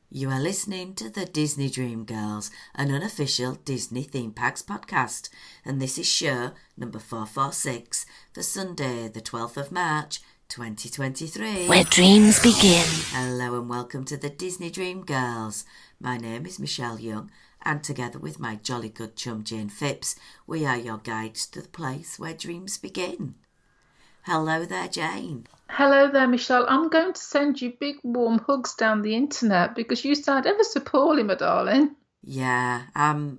You are listening to the Disney Dream Girls, an unofficial Disney Theme Parks podcast, and this is show number 446 for Sunday, the 12th of March, 2023. Where dreams begin. Hello and welcome to the Disney Dream Girls. My name is Michelle Young, and together with my jolly good chum Jane Phipps, we are your guides to the place where dreams begin. Hello there, Jane. Hello there, Michelle. I'm going to send you big warm hugs down the internet because you sound ever so poorly, my darling. Yeah, I'm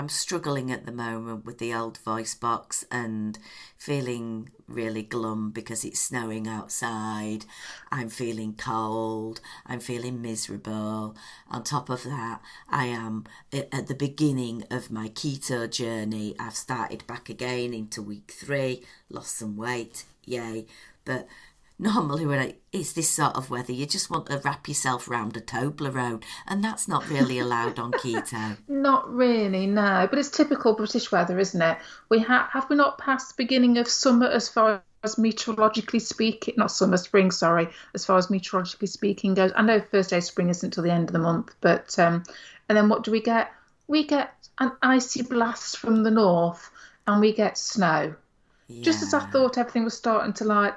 struggling at the moment with the old voice box and feeling really glum because it's snowing outside. I'm feeling cold. I'm feeling miserable. On top of that, I am at the beginning of my keto journey. I've started back again into week 3, lost some weight, yay. But normally when it's this sort of weather, you just want to wrap yourself round a Toblerone, and that's not really allowed on keto. Not really, no. But it's typical British weather, isn't it? Have we not passed the beginning of summer as far as meteorologically speaking? Not summer, spring, sorry, as far as meteorologically speaking goes. I know first day of spring isn't until the end of the month, but and then what do we get? We get an icy blast from the north, and we get snow. Yeah. Just as I thought everything was starting to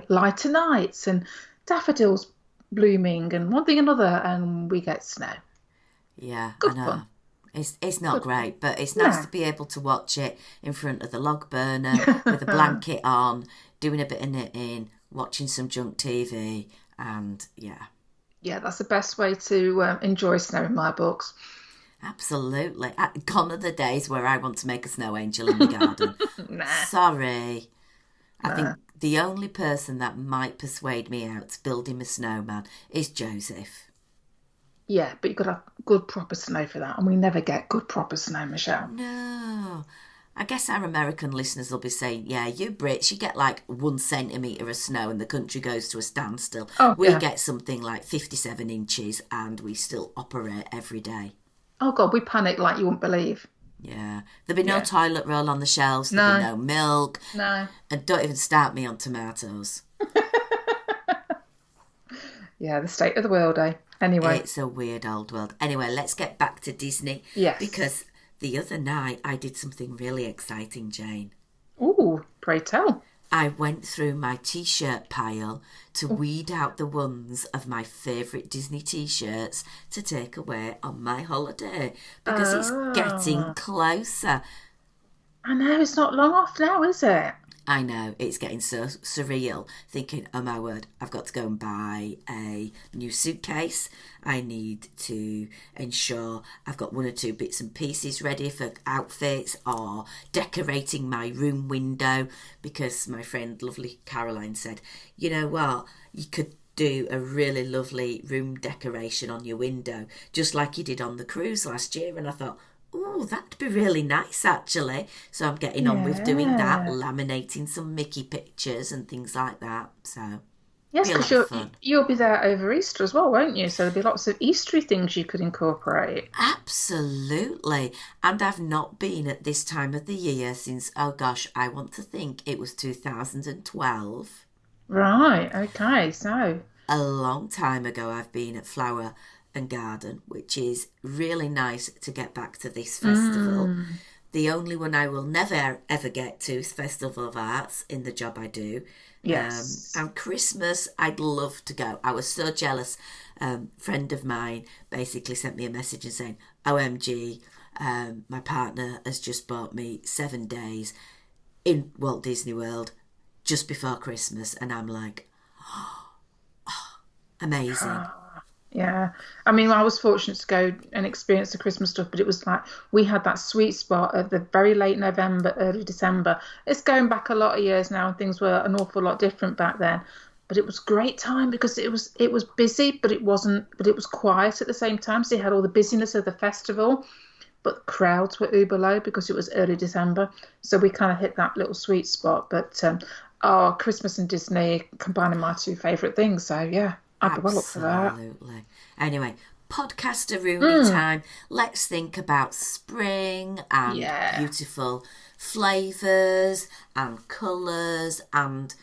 lighter nights and daffodils blooming and one thing another, and we get snow. Yeah, Good I know. fun. It's not great, but it's nice to be able to watch it in front of the log burner with a blanket on, doing a bit of knitting, watching some junk TV, and yeah. Yeah, that's the best way to enjoy snow in my books. Absolutely. Gone are the days where I want to make a snow angel in the garden. Nah. Sorry. I think the only person that might persuade me out to build him a snowman is Joseph. Yeah, but you've got to have good proper snow for that, and we never get good proper snow, Michelle. No. I guess our American listeners will be saying, yeah, you Brits, you get like 1 centimetre of snow and the country goes to a standstill. We get something like 57 inches and we still operate every day. Oh, God, we panic like you wouldn't believe. Yeah. There'll be no toilet roll on the shelves. There'll be no milk. No. And don't even start me on tomatoes. Yeah, the state of the world, eh? Anyway. It's a weird old world. Anyway, let's get back to Disney. Yes. Because the other night I did something really exciting, Jane. Ooh, pray tell. I went through my T-shirt pile to weed out the ones of my favourite Disney T-shirts to take away on my holiday because it's getting closer. I know, it's not long off now, is it? I know, it's getting so surreal, thinking, oh my word, I've got to go and buy a new suitcase. I need to ensure I've got 1 or 2 bits and pieces ready for outfits or decorating my room window, because my friend, lovely Caroline, said, you know what, you could do a really lovely room decoration on your window, just like you did on the cruise last year. And I thought, oh, that'd be really nice, actually. So I'm getting on with doing that, laminating some Mickey pictures and things like that. So, yes, because you'll be there over Easter as well, won't you? So there'll be lots of Eastery things you could incorporate. Absolutely. And I've not been at this time of the year since, oh gosh, I want to think it was 2012. Right, okay, so. A long time ago I've been at Flower and Garden, which is really nice to get back to this festival. The only one I will never ever get to is Festival of Arts in the job I do. Yes. And Christmas, I'd love to go. I was so jealous. Friend of mine basically sent me a message and saying, OMG, my partner has just bought me 7 days in Walt Disney World just before Christmas. And I'm like, amazing. Yeah, I mean, I was fortunate to go and experience the Christmas stuff, but it was like we had that sweet spot of the very late November, early December. It's going back a lot of years now, and things were an awful lot different back then. But it was great time because it was busy, but it wasn't. But it was quiet at the same time. So you had all the busyness of the festival, but the crowds were uber low because it was early December. So we kind of hit that little sweet spot. But Christmas and Disney combining my 2 favourite things. So yeah. I'd be well up for that. Absolutely. Anyway, podcaster-roomie time. Let's think about spring and beautiful flavours and colours. And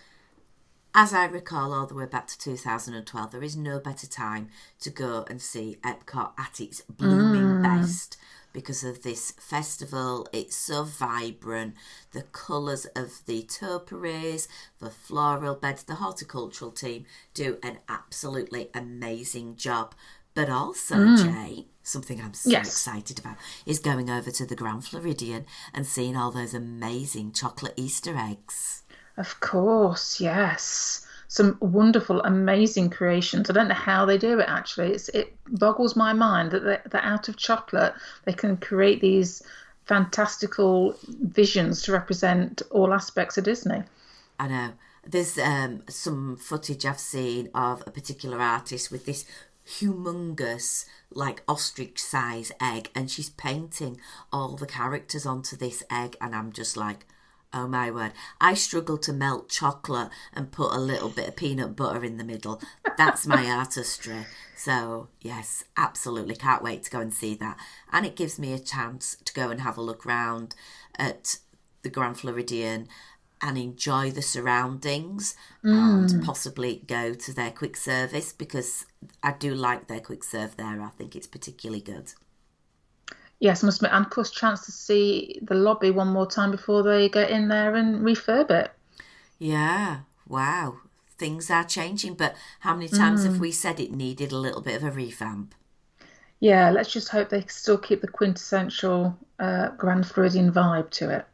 As I recall, all the way back to 2012, there is no better time to go and see Epcot at its blooming best because of this festival. It's so vibrant. The colours of the topiaries, the floral beds, the horticultural team do an absolutely amazing job. But also, Jay, something I'm so excited about is going over to the Grand Floridian and seeing all those amazing chocolate Easter eggs. Of course, yes. Some wonderful, amazing creations. I don't know how they do it, actually. It boggles my mind that they're out of chocolate. They can create these fantastical visions to represent all aspects of Disney. I know. There's some footage I've seen of a particular artist with this humongous, like ostrich size egg, and she's painting all the characters onto this egg, and I'm just like, oh my word. I struggle to melt chocolate and put a little bit of peanut butter in the middle. That's my artistry. So yes, absolutely can't wait to go and see that. And it gives me a chance to go and have a look round at the Grand Floridian and enjoy the surroundings and possibly go to their quick service, because I do like their quick serve there. I think it's particularly good. Yes, must admit, and of course, chance to see the lobby one more time before they get in there and refurb it. Yeah, wow. Things are changing, but how many times have we said it needed a little bit of a revamp? Yeah, let's just hope they still keep the quintessential Grand Floridian vibe to it.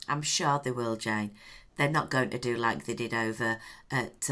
I'm sure they will, Jane. They're not going to do like they did over at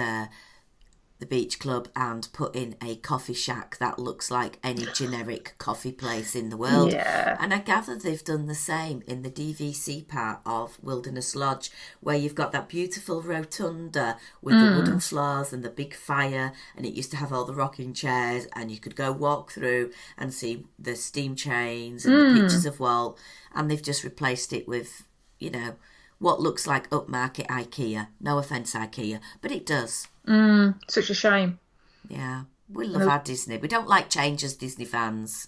the Beach Club and put in a coffee shack that looks like any generic coffee place in the world. Yeah. And I gather they've done the same in the DVC part of Wilderness Lodge, where you've got that beautiful rotunda with the wooden floors and the big fire, and it used to have all the rocking chairs, and you could go walk through and see the steam trains and the pictures of Walt, and they've just replaced it with, you know, what looks like upmarket IKEA. No offence, IKEA, but it does. Such a shame. Yeah, we love our Disney. We don't like change as Disney fans.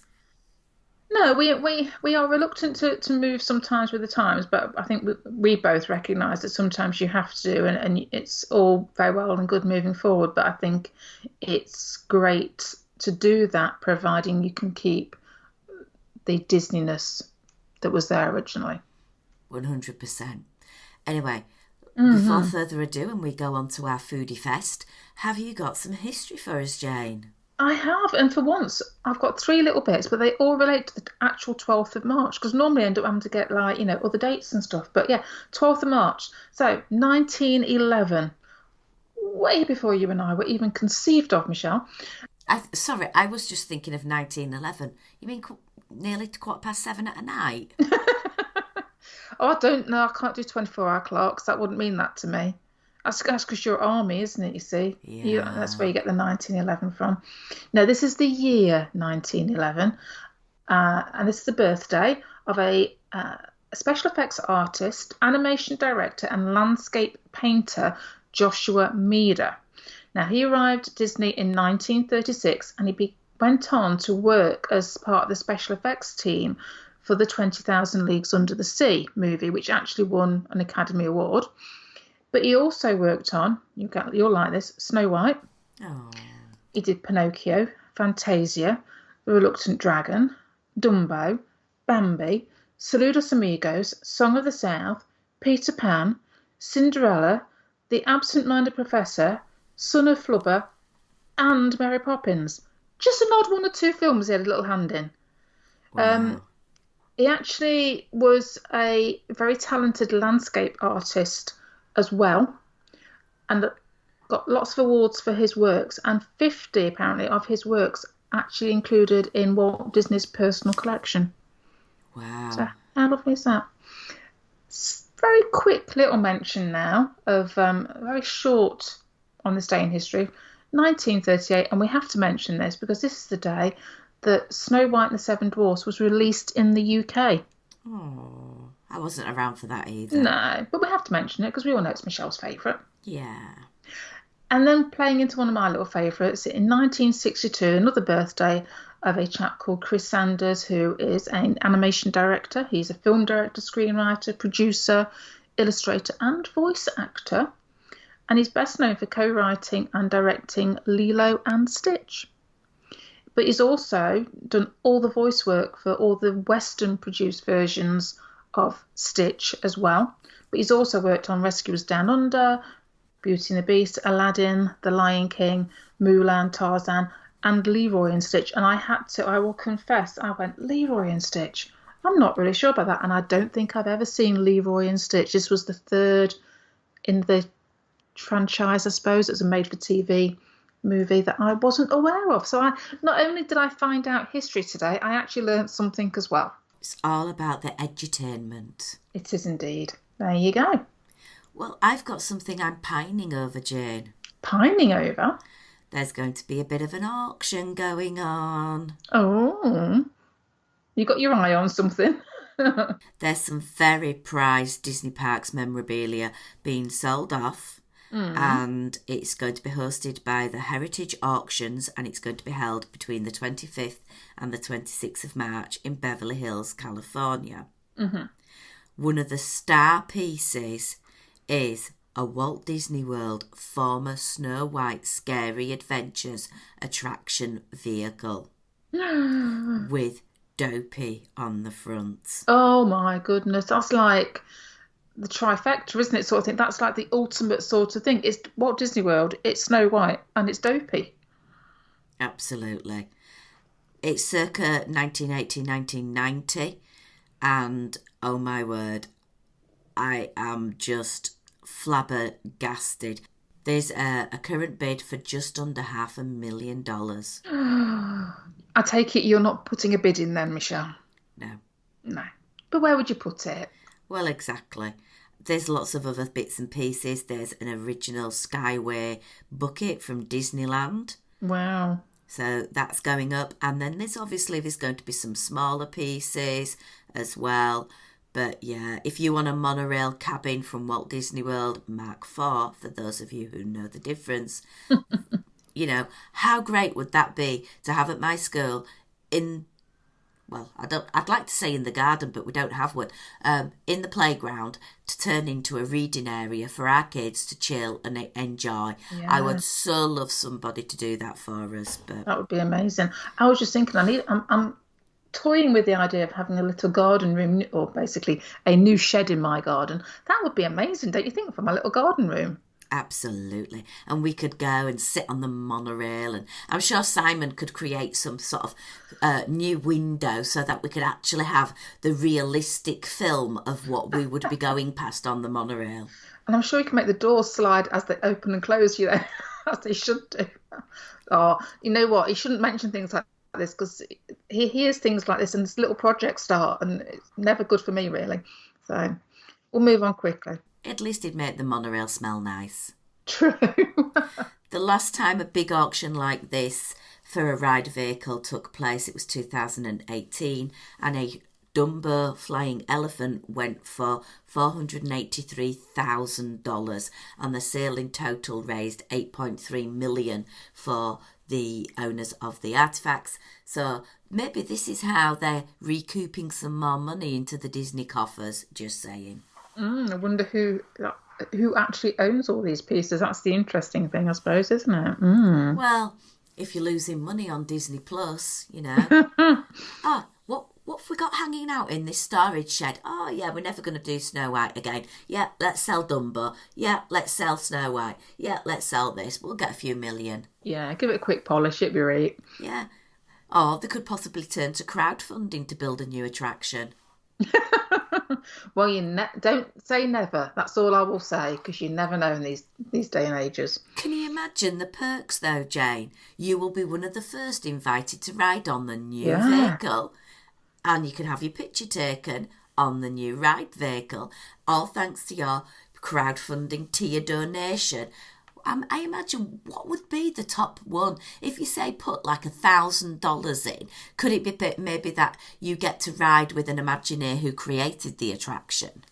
No, we are reluctant to move sometimes with the times, but I think we both recognise that sometimes you have to, and it's all very well and good moving forward, but I think it's great to do that, providing you can keep the Disneyness that was there originally. 100%. Anyway, before further ado, and we go on to our foodie fest, have you got some history for us, Jane? I have, and for once, I've got 3 little bits, but they all relate to the actual 12th of March, because normally I end up having to get, like, other dates and stuff. But yeah, 12th of March. So, 1911, way before you and I were even conceived of, Michelle. Sorry, I was just thinking of 1911. You mean nearly 7:15 at night? Oh, I don't know. I can't do 24-hour clocks. That wouldn't mean that to me. That's because you're army, isn't it, you see? Yeah. That's where you get the 1911 from. No, this is the year 1911. And this is the birthday of a special effects artist, animation director, and landscape painter, Joshua Meader. Now, he arrived at Disney in 1936, and he went on to work as part of the special effects team for the 20,000 Leagues Under the Sea movie, which actually won an Academy Award. But he also worked on, you'll like this, Snow White. Oh. He did Pinocchio, Fantasia, The Reluctant Dragon, Dumbo, Bambi, Saludos Amigos, Song of the South, Peter Pan, Cinderella, The Absent-Minded Professor, Son of Flubber, and Mary Poppins. Just an odd 1 or 2 films he had a little hand in. Wow. He actually was a very talented landscape artist as well, and got lots of awards for his works, and 50 apparently of his works actually included in Walt Disney's personal collection. Wow. So how lovely is that? Very quick little mention now of very short on this day in history, 1938, and we have to mention this because this is the day that Snow White and the Seven Dwarfs was released in the UK. Oh, I wasn't around for that either. No, but we have to mention it because we all know it's Michelle's favourite. Yeah. And then playing into one of my little favourites, in 1962, another birthday of a chap called Chris Sanders, who is an animation director. He's a film director, screenwriter, producer, illustrator and voice actor. and he's best known for co-writing and directing Lilo and Stitch. But he's also done all the voice work for all the Western produced versions of Stitch as well. But he's also worked on Rescuers Down Under, Beauty and the Beast, Aladdin, The Lion King, Mulan, Tarzan, and Leroy and Stitch. And I will confess, I went, Leroy and Stitch? I'm not really sure about that. And I don't think I've ever seen Leroy and Stitch. This was the third in the franchise, I suppose. It was a made-for-TV movie that I wasn't aware of. So not only did I find out history today, I actually learned something as well. It's all about the edutainment. It is indeed. There you go. Well, I've got something I'm pining over, Jane. Pining over? There's going to be a bit of an auction going on. Oh, you got your eye on something? There's some very prized Disney Parks memorabilia being sold off. And it's going to be hosted by the Heritage Auctions, and it's going to be held between the 25th and the 26th of March in Beverly Hills, California. Mm-hmm. One of the star pieces is a Walt Disney World former Snow White Scary Adventures attraction vehicle with Dopey on the front. Oh my goodness, that's like the trifecta, isn't it? Sort of thing. That's like the ultimate sort of thing. It's Walt Disney World, it's Snow White, and it's Dopey. Absolutely. It's circa 1980-1990, and oh my word, I am just flabbergasted. There's a current bid for just under $500,000. I take it you're not putting a bid in then, Michelle? No. No. But where would you put it? Well, exactly. There's lots of other bits and pieces. There's an original Skyway bucket from Disneyland. Wow. So that's going up. And then there's going to be some smaller pieces as well. But yeah, if you want a monorail cabin from Walt Disney World Mark IV, for those of you who know the difference, you know, how great would that be to have at my school I'd like to say in the garden, but we don't have one, in the playground, to turn into a reading area for our kids to chill and enjoy. Yeah. I would so love somebody to do that for us. But that would be amazing. I was just thinking, I'm toying with the idea of having a little garden room, or basically a new shed in my garden. That would be amazing, don't you think, for my little garden room? Absolutely. And we could go and sit on the monorail, and I'm sure Simon could create some sort of new window so that we could actually have the realistic film of what we would be going past on the monorail. And I'm sure you can make the doors slide as they open and close, you know, as they should do. Oh, you know what? He shouldn't mention things like this, because he hears things like this and this little projects start, and it's never good for me, really. So we'll move on quickly. At least it'd make the monorail smell nice. True. The last time a big auction like this for a ride vehicle took place, it was 2018, and a Dumbo flying elephant went for $483,000, and the sale in total raised $8.3 million for the owners of the artefacts. So maybe this is how they're recouping some more money into the Disney coffers, just saying. I wonder who actually owns all these pieces. That's the interesting thing, I suppose, isn't it? Well, if you're losing money on Disney Plus, you know. What have we got hanging out in this storage shed? Oh, yeah, we're never going to do Snow White again. Yeah, let's sell Dumbo. Yeah, let's sell Snow White. Yeah, let's sell this. We'll get a few million. Yeah, give it a quick polish. It'd be right. Yeah. Or they could possibly turn to crowdfunding to build a new attraction. Well, don't say never. That's all I will say, because you never know in these day and ages. Can you imagine the perks, though, Jane? You will be one of the first invited to ride on the new vehicle, and you can have your picture taken on the new ride vehicle, all thanks to your crowdfunding tier donation. I imagine, what would be the top one? If you say put like $1,000 in, could it be maybe that you get to ride with an Imagineer who created the attraction?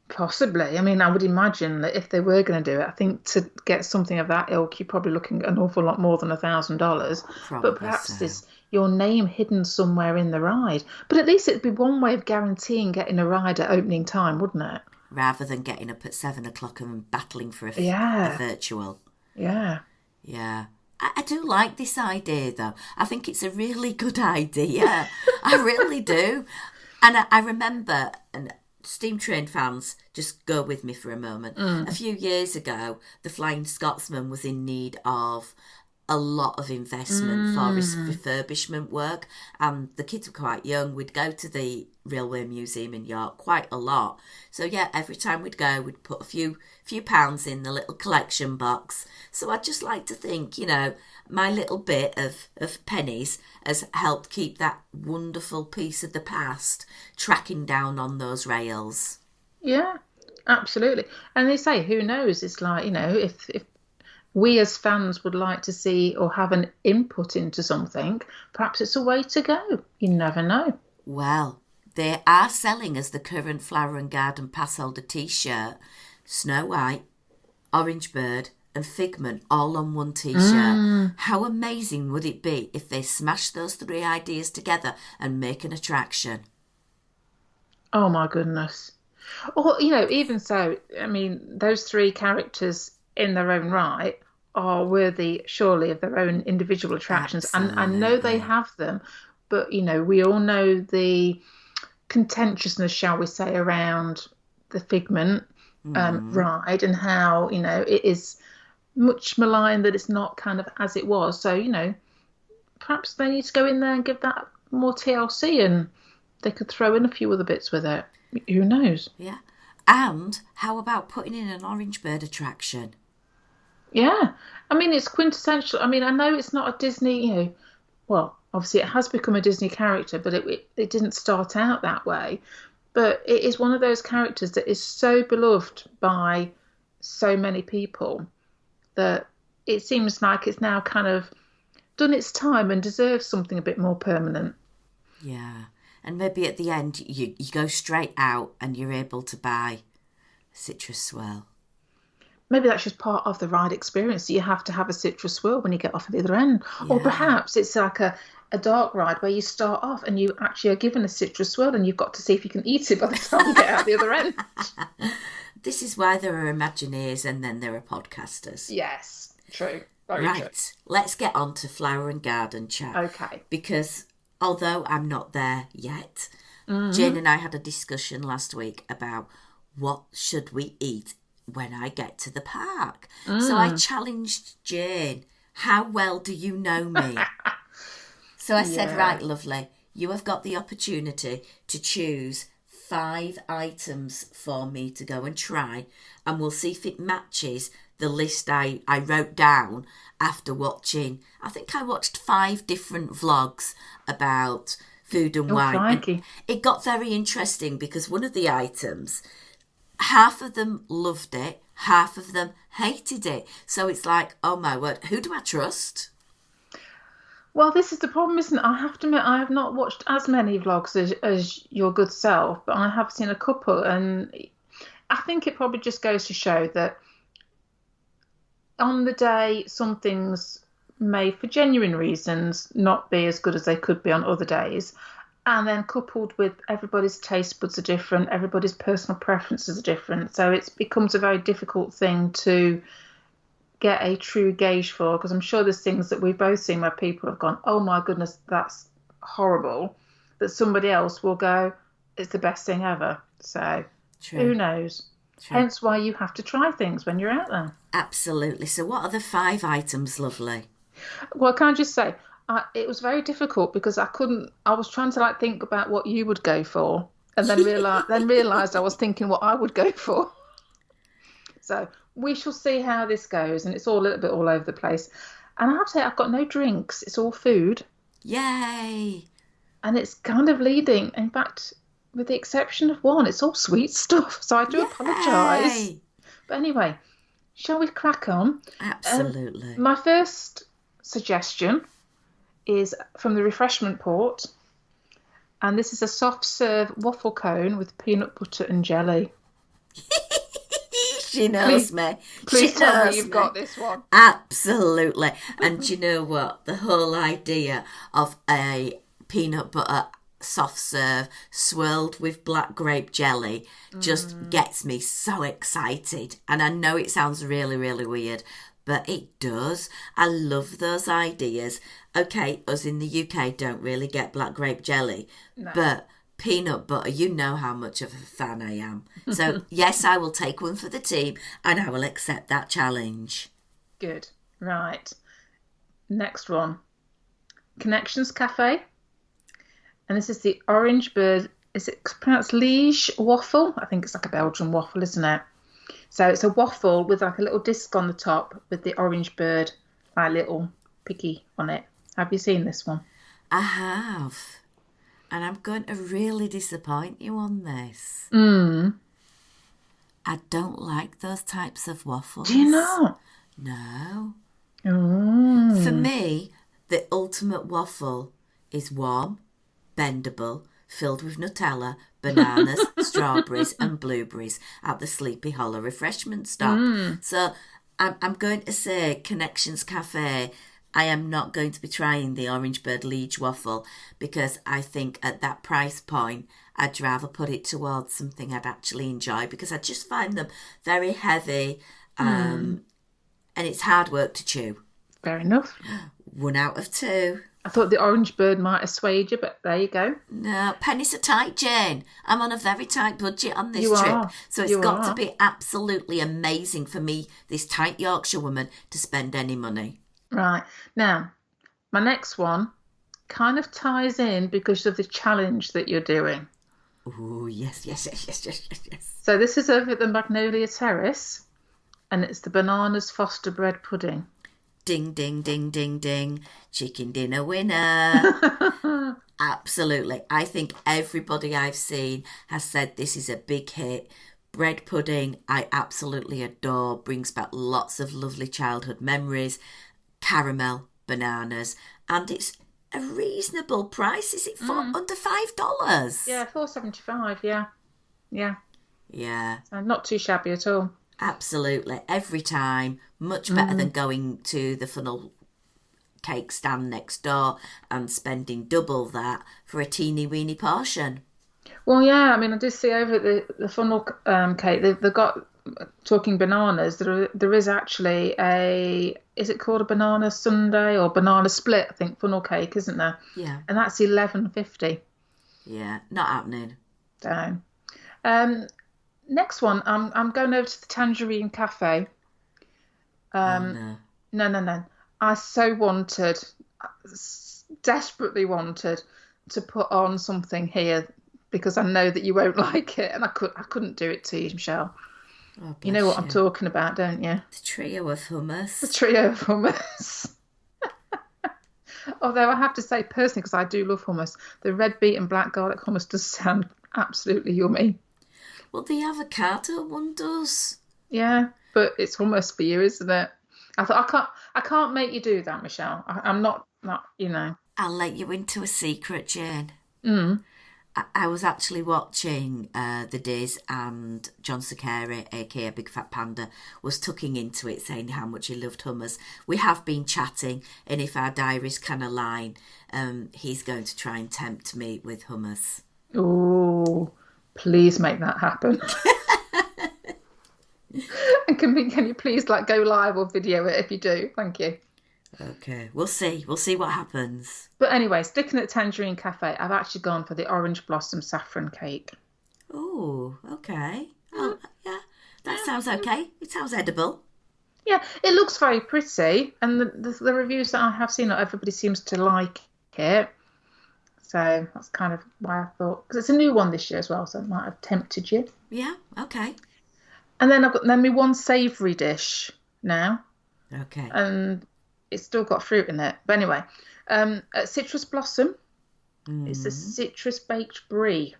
Possibly. I mean, I would imagine that if they were going to do it, I think to get something of that ilk, you're probably looking at an awful lot more than $1,000. But perhaps there's your name hidden somewhere in the ride. But at least it'd be one way of guaranteeing getting a ride at opening time, wouldn't it? rather than getting up at 7 o'clock and battling for a Yeah. virtual. Yeah. Yeah. I do like this idea, though. I think it's a really good idea. I really do. And I remember, and Steam Train fans, just go with me for a moment. A few years ago, the Flying Scotsman was in need of a lot of investment for his refurbishment work, and the kids were quite young. We'd go to the Railway Museum in York quite a lot, so yeah, every time we'd go, we'd put a few pounds in the little collection box. So I'd just like to think, my little bit of pennies has helped keep that wonderful piece of the past tracking down on those rails. Yeah, absolutely. And they say, who knows? It's like, if we as fans would like to see or have an input into something, perhaps it's a way to go. You never know. Well, they are selling as the current Flower and Garden pass holder t-shirt, Snow White, Orange Bird and Figment all on one t-shirt. How amazing would it be if they smashed those three ideas together and make an attraction? Oh my goodness. Or, even so, I mean, those three characters in their own right are worthy, surely, of their own individual attractions. And I know they have them, but, we all know the contentiousness, shall we say, around the Figment ride and how, it is much maligned that it's not kind of as it was. So, perhaps they need to go in there and give that more TLC, and they could throw in a few other bits with it. Who knows? Yeah. And how about putting in an Orange Bird attraction? Yeah. I mean, it's quintessential. I mean, I know it's not a Disney, well, obviously it has become a Disney character, but it didn't start out that way. But it is one of those characters that is so beloved by so many people that it seems like it's now kind of done its time and deserves something a bit more permanent. Yeah. And maybe at the end, you go straight out and you're able to buy citrus swirl. Maybe that's just part of the ride experience. You have to have a citrus swirl when you get off at the other end. Yeah. Or perhaps it's like a dark ride where you start off and you actually are given a citrus swirl and you've got to see if you can eat it by the time you get out the other end. This is why there are Imagineers and then there are podcasters. Yes, true. Very right, true. Let's get on to Flower and Garden chat. Okay. Because although I'm not there yet, Jane and I had a discussion last week about what should we eat when I get to the park. So I challenged Jane, how well do you know me? So I said, right, lovely, you have got the opportunity to choose 5 items for me to go and try, and we'll see if it matches the list I wrote down after watching. I think I watched 5 different vlogs about food and wine. And it got very interesting because one of the items, half of them loved it, half of them hated it. So it's like, oh my word, who do I trust? Well, this is the problem, isn't it? I have to admit, I have not watched as many vlogs as your good self, but I have seen a couple, and I think it probably just goes to show that on the day, some things may, for genuine reasons, not be as good as they could be on other days. And then coupled with everybody's taste buds are different, everybody's personal preferences are different. So it becomes a very difficult thing to get a true gauge for, because I'm sure there's things that we've both seen where people have gone, oh my goodness, that's horrible, that somebody else will go, it's the best thing ever. So True. Who knows? True. Hence why you have to try things when you're out there. Absolutely. So what are the 5 items, lovely? Well, can I just say, it was very difficult because I was trying to think about what you would go for, and then realised I was thinking what I would go for. So we shall see how this goes, and it's all a little bit all over the place. And I have to say, I've got no drinks. It's all food. Yay! And it's kind of leading. In fact, with the exception of one, it's all sweet stuff. So I do apologise. But anyway, shall we crack on? Absolutely. My first suggestion is from the refreshment port. And this is a soft serve waffle cone with peanut butter and jelly. She knows me. Please tell me you've got this one. Absolutely. And do you know what? The whole idea of a peanut butter soft serve swirled with black grape jelly just gets me so excited. And I know it sounds really, really weird, but it does. I love those ideas. Okay, us in the UK don't really get black grape jelly, but peanut butter, you know how much of a fan I am. So yes, I will take one for the team and I will accept that challenge. Good. Right. Next one. Connections Cafe. And this is the Orange Bird. Is it pronounced Liege waffle? I think it's like a Belgian waffle, isn't it? So it's a waffle with like a little disc on the top with the Orange Bird, like little piggy on it. Have you seen this one? I have. And I'm going to really disappoint you on this. I don't like those types of waffles. Do you not? No. Mm. For me, the ultimate waffle is warm, bendable, filled with Nutella, bananas, strawberries and blueberries at the Sleepy Hollow refreshment stop. So I'm going to say Connections Cafe. I am not going to be trying the Orange Bird Liege waffle because I think at that price point I'd rather put it towards something I'd actually enjoy, because I just find them very heavy and it's hard work to chew. Fair enough. 1 out of 2. I thought the Orange Bird might assuage you, but there you go. No, pennies are tight, Jane. I'm on a very tight budget on this You trip. are. So it's You got to are. be absolutely amazing for me, this tight Yorkshire woman, to spend any money. Right. Now, my next one kind of ties in because of the challenge that you're doing. Ooh, yes. So this is over at the Magnolia Terrace, and it's the Bananas Foster Bread Pudding. Ding, ding, ding, ding, ding. Chicken dinner winner. Absolutely. I think everybody I've seen has said this is a big hit. Bread pudding, I absolutely adore. Brings back lots of lovely childhood memories. Caramel, bananas, and it's a reasonable price. Is it for under $5? Yeah, $4.75. Yeah. So not too shabby at all. Absolutely. Every time. Much better than going to the funnel cake stand next door and spending double that for a teeny weeny portion. Well, yeah. I mean, I did see over at the funnel cake. They've got, talking bananas. There is actually a. Is it called a banana sundae or banana split? I think funnel cake, isn't there? Yeah. And that's $11.50. Yeah, not happening. So, next one, I'm going over to the Tangerine Cafe. No. No. I so wanted, desperately wanted to put on something here because I know that you won't like it, and I couldn't do it to you, Michelle. Oh, You know what bless I'm talking about, don't you? The trio of hummus. The trio of hummus. Although I have to say, personally, because I do love hummus, the red beet and black garlic hummus does sound absolutely yummy. Well, the avocado one does. Yeah, but it's hummus for you, isn't it? I thought I can't make you do that, Michelle. I'm not, you know. I'll let you into a secret, Jane. I was actually watching The Diz, and John Sakari, aka Big Fat Panda, was tucking into it, saying how much he loved hummus. We have been chatting, and if our diaries can align, he's going to try and tempt me with hummus. Oh, please make that happen. And can you please go live or video it if you do? Thank you. Okay, we'll see. We'll see what happens. But anyway, sticking at Tangerine Cafe, I've actually gone for the Orange Blossom Saffron Cake. Oh, okay. Oh, yeah, that sounds okay. It sounds edible. Yeah, it looks very pretty, and the reviews that I have seen, not everybody seems to like it. So that's kind of why I thought, because it's a new one this year as well, so it might have tempted you. Yeah, okay. And then I've got my one savoury dish now. Okay. And it's still got fruit in it. But anyway, Citrus Blossom. It's a citrus baked brie.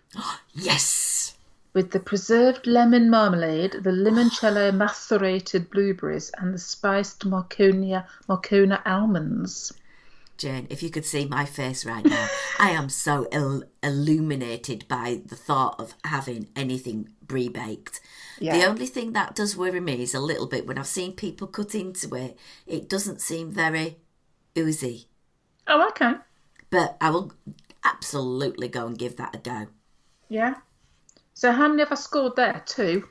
Yes! With the preserved lemon marmalade, the limoncello macerated blueberries, and the spiced Marcona almonds. Jane, if you could see my face right now, I am so illuminated by the thought of having anything brie baked. Yeah. The only thing that does worry me is a little bit when I've seen people cut into it, it doesn't seem very oozy. Oh, okay. But absolutely go and give that a go. Yeah. So how many have I scored there? Two.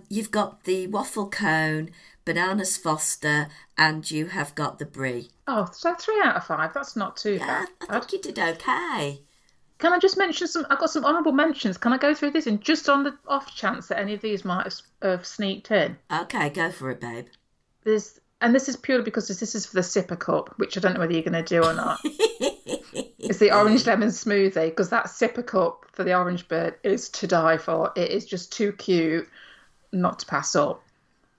You've got the waffle cone, bananas Foster, and you have got the brie. Oh, so 3 out of 5. That's not too Yeah, I bad. think you did okay. Can I just mention some? I've got some honourable mentions. Can I go through this? And just on the off chance that any of these might have sneaked in. Okay, go for it, babe. And this is purely because this is for the sipper cup, which I don't know whether you're going to do or not. It's the orange lemon smoothie, because that sipper cup for the Orange Bird is to die for. It is just too cute not to pass up.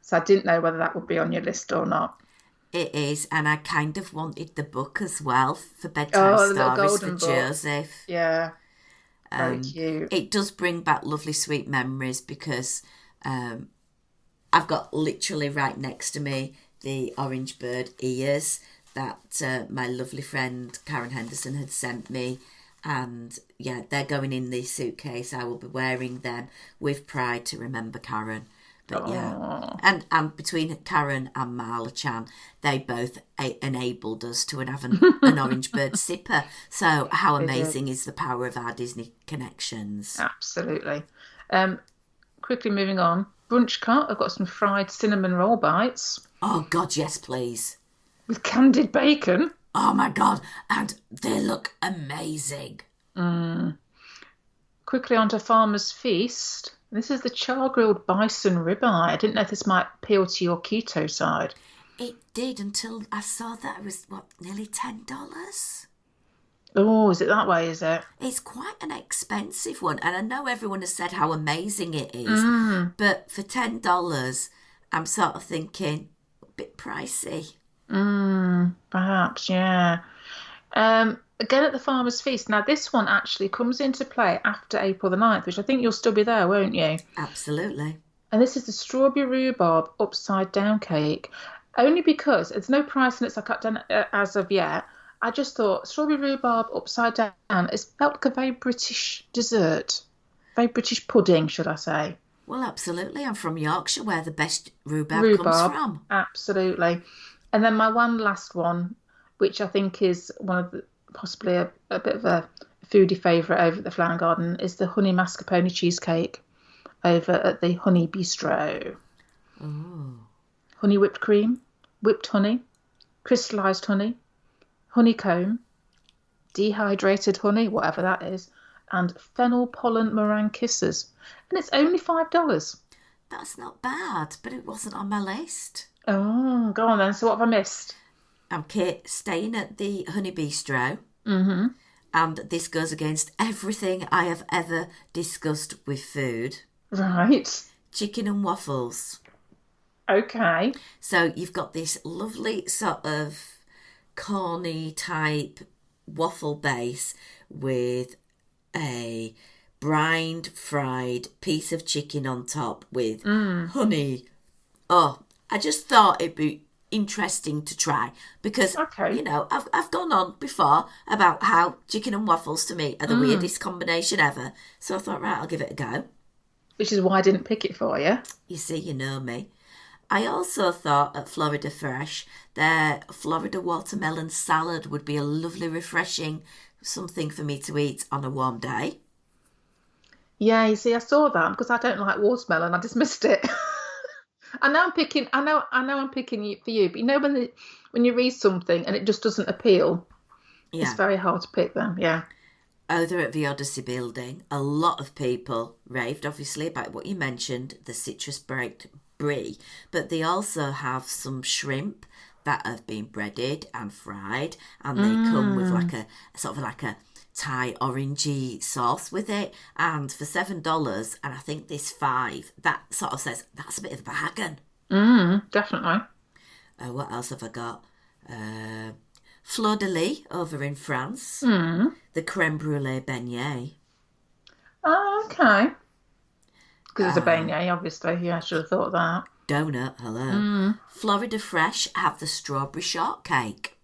So I didn't know whether that would be on your list or not. It is, and I kind of wanted the book as well for bedtime Oh, the little stories for golden book. Joseph. Yeah, very cute. It does bring back lovely, sweet memories because I've got literally right next to me the Orange Bird ears that my lovely friend Karen Henderson had sent me. And yeah, they're going in the suitcase. I will be wearing them with pride to remember Karen. But yeah, and between Karen and Marla Chan, they both enabled us to have an Orange Bird sipper. So how amazing is the power of our Disney connections? Absolutely. Quickly moving on. Brunch cart. I've got some fried cinnamon roll bites Oh God, yes, please. with candied bacon. Oh my God, and they look amazing. Quickly onto Farmer's Feast. This is the char-grilled bison ribeye. I didn't know if this might appeal to your keto side. It did until I saw that it was, nearly $10? Oh, is it that way, is it? It's quite an expensive one, and I know everyone has said how amazing it is, but for $10, I'm sort of thinking a bit pricey. Perhaps, yeah. Again at the Farmer's Feast. Now, this one actually comes into play after April the 9th, which I think you'll still be there, won't you? Absolutely. And this is the strawberry rhubarb upside down cake. Only because there's no price and it's like done as of yet. I just thought strawberry rhubarb upside down, it felt like a very British dessert. Very British pudding, should I say. Well, absolutely. I'm from Yorkshire, where the best rhubarb comes from. Absolutely. And then my one last one, which I think is one of the, possibly a bit of a foodie favourite over at the Flower Garden, is the honey mascarpone cheesecake over at the Honey Bistro. Oh. Honey whipped cream, whipped honey, crystallised honey, honeycomb, dehydrated honey, whatever that is, and fennel pollen meringue kisses. And it's only $5. That's not bad, but it wasn't on my list. Oh, go on then. So what have I missed? I'm Kate, staying at the Honey Bistro. Mm-hmm. And this goes against everything I have ever discussed with food. Right. Chicken and waffles. Okay. So you've got this lovely sort of corny type waffle base with a brined fried piece of chicken on top with honey. Oh, I just thought it'd be interesting to try because, you know, I've gone on before about how chicken and waffles to me are the weirdest combination ever. So I thought, right, I'll give it a go. Which is why I didn't pick it for you. You see, you know me. I also thought at Florida Fresh, their Florida watermelon salad would be a lovely, refreshing something for me to eat on a warm day. Yeah, you see, I saw that because I don't like watermelon. I dismissed it. I know I'm picking for you, but you know when you read something and it just doesn't appeal, it's very hard to pick them. Yeah. Over at the Odyssey building, a lot of people raved, obviously, about what you mentioned, the citrus baked brie, but they also have some shrimp that have been breaded and fried, and they come with like a sort of like a Thai orangey sauce with it, and for $7, and I think this $5, that sort of says that's a bit of a bargain. Definitely. What else have I got? Fleur de lis over in France. The creme brulee beignet. Oh, okay. Because it's a beignet, obviously. Yeah, I should have thought that. Donut, hello. Florida Fresh have the strawberry shortcake.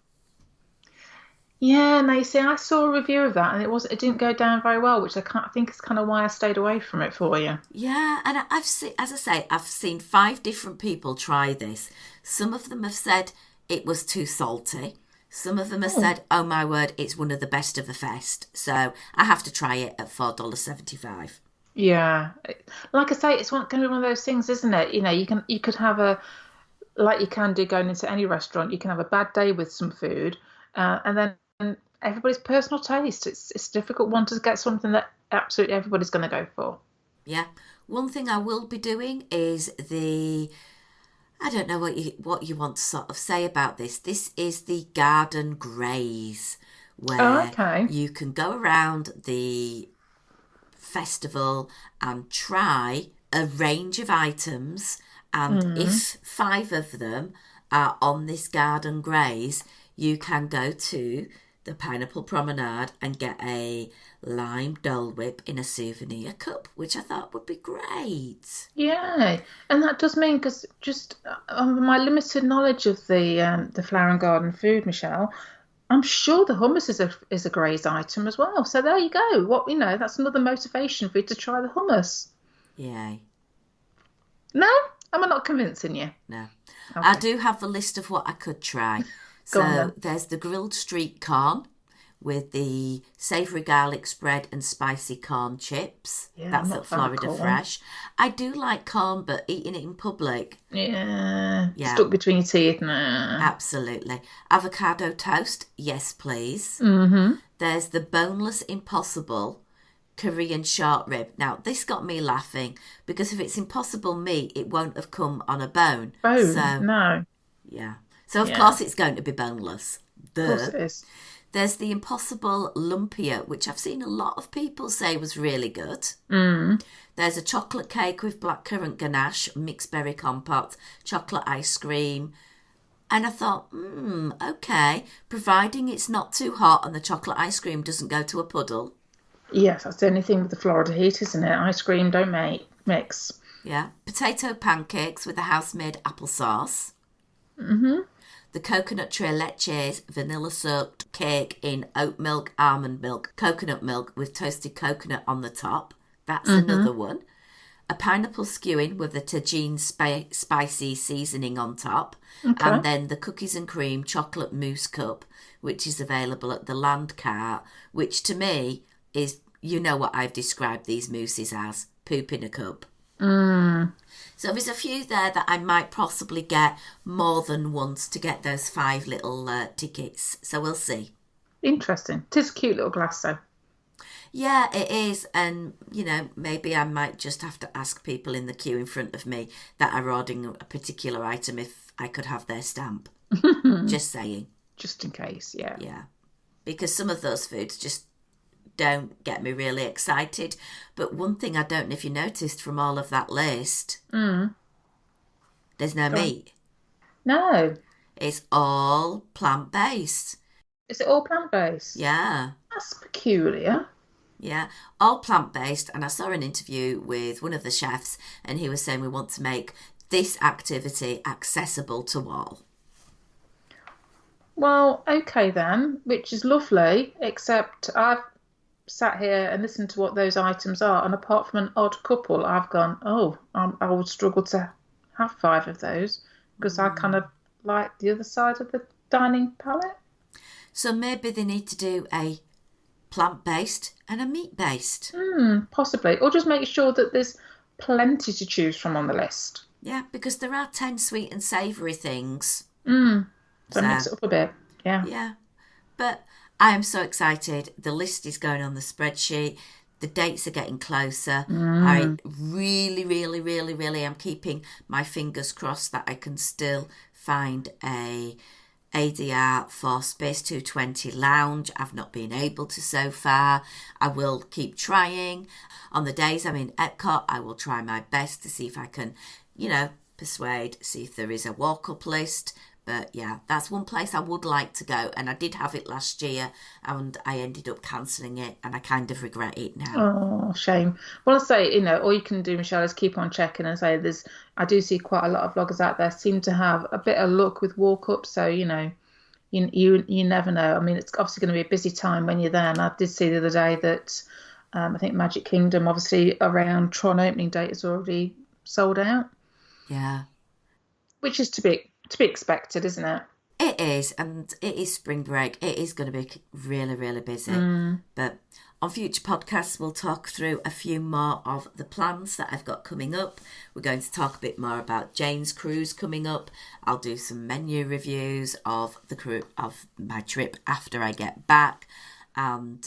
Yeah, no, you see, I saw a review of that and it didn't go down very well, which I think is kind of why I stayed away from it for you. Yeah, and I've seen 5 different people try this. Some of them have said it was too salty. Some of them have said, oh my word, it's one of the best of the fest. So I have to try it at $4.75. Yeah, like I say, it's going to be one of those things, isn't it? You could have a like you can do going into any restaurant. You can have a bad day with some food, and then everybody's personal taste. It's a difficult one to get something that absolutely everybody's going to go for. Yeah. One thing I will be doing is I don't know what you want to sort of say about this. This is the garden graze, where Okay. you can go around the festival and try a range of items, and if 5 of them are on this garden graze, you can go to the Pineapple Promenade and get a lime Dole Whip in a souvenir cup, which I thought would be great. Yeah, and that does mean because just my limited knowledge of the flower and garden food, Michelle, I'm sure the hummus is a Graze item as well. So there you go. That's another motivation for you to try the hummus. Yay. No, am I not convincing you? No. Okay. I do have the list of what I could try. Go on So then. there's the grilled street corn with the savoury garlic spread and spicy corn chips. Yeah, That's I'm not at a fan of Florida corn. Fresh. I do like corn, but eating it in public, Yeah, Yeah. stuck between your teeth. Nah. absolutely. Avocado toast, yes please. Mm-hmm. There's the boneless impossible Korean short rib. Now, this got me laughing because if it's impossible meat, it won't have come on a bone. Bone? So, No. yeah. So, of Yeah. course, it's going to be boneless. Of course Duh. it is. There's the Impossible Lumpia, which I've seen a lot of people say was really good. Mm. There's a chocolate cake with blackcurrant ganache, mixed berry compote, chocolate ice cream. And I thought, okay, providing it's not too hot and the chocolate ice cream doesn't go to a puddle. Yes, that's the only thing with the Florida heat, isn't it? Ice cream don't mix. Yeah. Potato pancakes with a house-made applesauce. Mm-hmm. The coconut tres leches vanilla-soaked cake in oat milk, almond milk, coconut milk with toasted coconut on the top. That's another one. A pineapple skewing with the tagine spicy seasoning on top. Okay. And then the cookies and cream chocolate mousse cup, which is available at the Land Cart, which to me is, you know what I've described these mousses as, poop in a cup. So there's a few there that I might possibly get more than once to get those 5 little tickets. So we'll see. Interesting. Tis a cute little glass, though. Yeah, it is. And, maybe I might just have to ask people in the queue in front of me that are ordering a particular item if I could have their stamp. Just saying. Just in case, yeah. Yeah. Because some of those foods just don't get me really excited. But one thing I don't know if you noticed from all of that list, there's no meat. No. It's all plant-based. Is it all plant-based? Yeah. That's peculiar. Yeah, all plant-based. And I saw an interview with one of the chefs and he was saying we want to make this activity accessible to all. Well, okay then, which is lovely, except I've sat here and listened to what those items are, and apart from an odd couple, I've gone, I would struggle to have 5 of those because I kind of like the other side of the dining palette. So maybe they need to do a plant-based and a meat-based. Possibly. Or just make sure that there's plenty to choose from on the list. Yeah, because there are 10 sweet and savoury things. So mix it up a bit. Yeah. Yeah, but I am so excited. The list is going on the spreadsheet. The dates are getting closer. I really, really, really, really am keeping my fingers crossed that I can still find a ADR for Space 220 Lounge. I've not been able to so far. I will keep trying. On the days I'm in Epcot, I will try my best to see if I can, persuade, see if there is a walk-up list. But yeah, that's one place I would like to go. And I did have it last year and I ended up cancelling it and I kind of regret it now. Oh, shame. Well, I say, all you can do, Michelle, is keep on checking and say I do see quite a lot of vloggers out there seem to have a bit of luck with walk-ups. So, you never know. I mean, it's obviously going to be a busy time when you're there. And I did see the other day that I think Magic Kingdom, obviously around Tron opening date, is already sold out. Yeah. Which is to be expected, isn't it? It is, and it is spring break. It is going to be really, really busy. But on future podcasts, we'll talk through a few more of the plans that I've got coming up. We're going to talk a bit more about Jane's cruise coming up. I'll do some menu reviews of my trip after I get back. And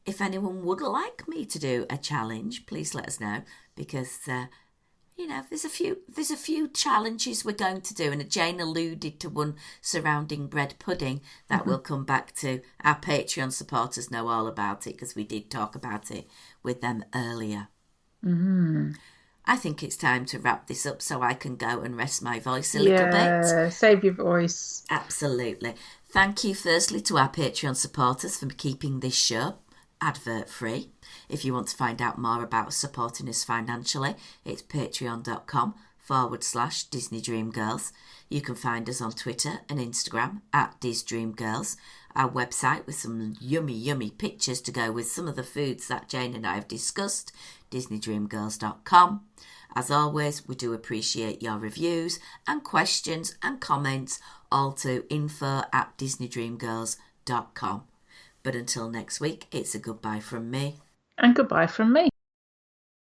if anyone would like me to do a challenge, please let us know, because there's a few challenges we're going to do, and Jane alluded to one surrounding bread pudding that we'll come back to. Our Patreon supporters know all about it because we did talk about it with them earlier. I think it's time to wrap this up so I can go and rest my voice a little bit. Yeah, save your voice. Absolutely. Thank you firstly to our Patreon supporters for keeping this show advert free. If you want to find out more about supporting us financially, it's patreon.com/Disney Dream Girls. You can find us on Twitter and Instagram at DisDreamGirls. Our website with some yummy pictures to go with some of the foods that Jane and I have discussed, DisneyDreamGirls.com. As always, we do appreciate your reviews and questions and comments, all to info@DisneyDreamGirls.com. But until next week, it's a goodbye from me. And goodbye from me.